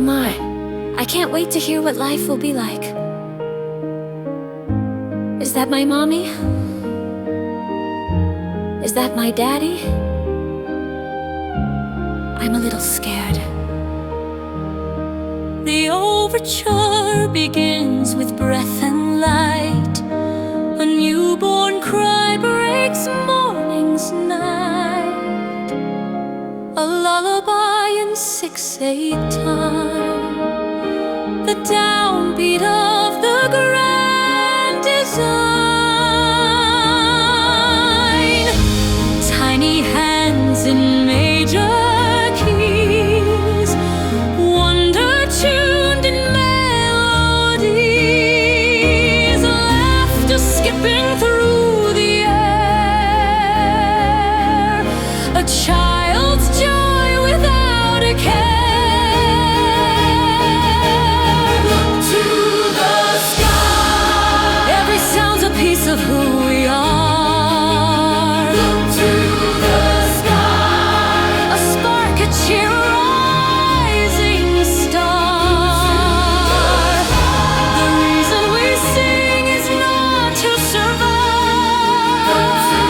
my, I can't wait to hear what life will be like. Is that my mommy? Is that my daddy? I'm a little scared. The overture begins with breath and light. A newborn cry breaks morning's night. A lullaby in 6/8 time. The downbeat of the grand design. Tiny hands in major keys, wonder-tuned in melodies, laughter skipping through the air, a child's joy without a care. Look to the sky, every sound's a piece of who we are. Look to the sky, a spark, a cheer, a rising star. The reason we sing is not to survive. Look to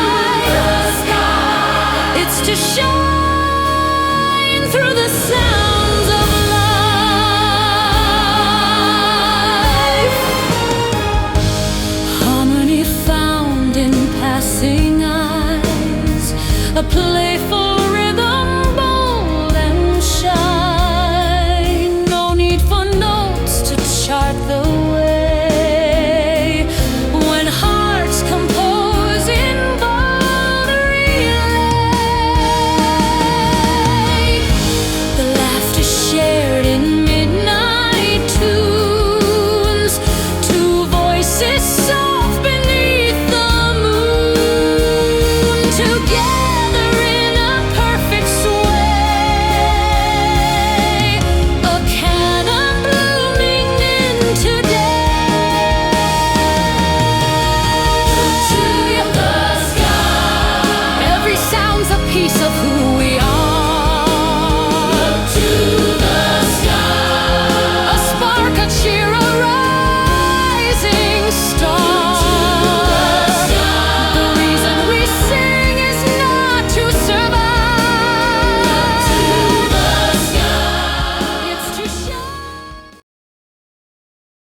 the sky, it's to shine through the sounds of life. Harmony found in passing eyes, a playful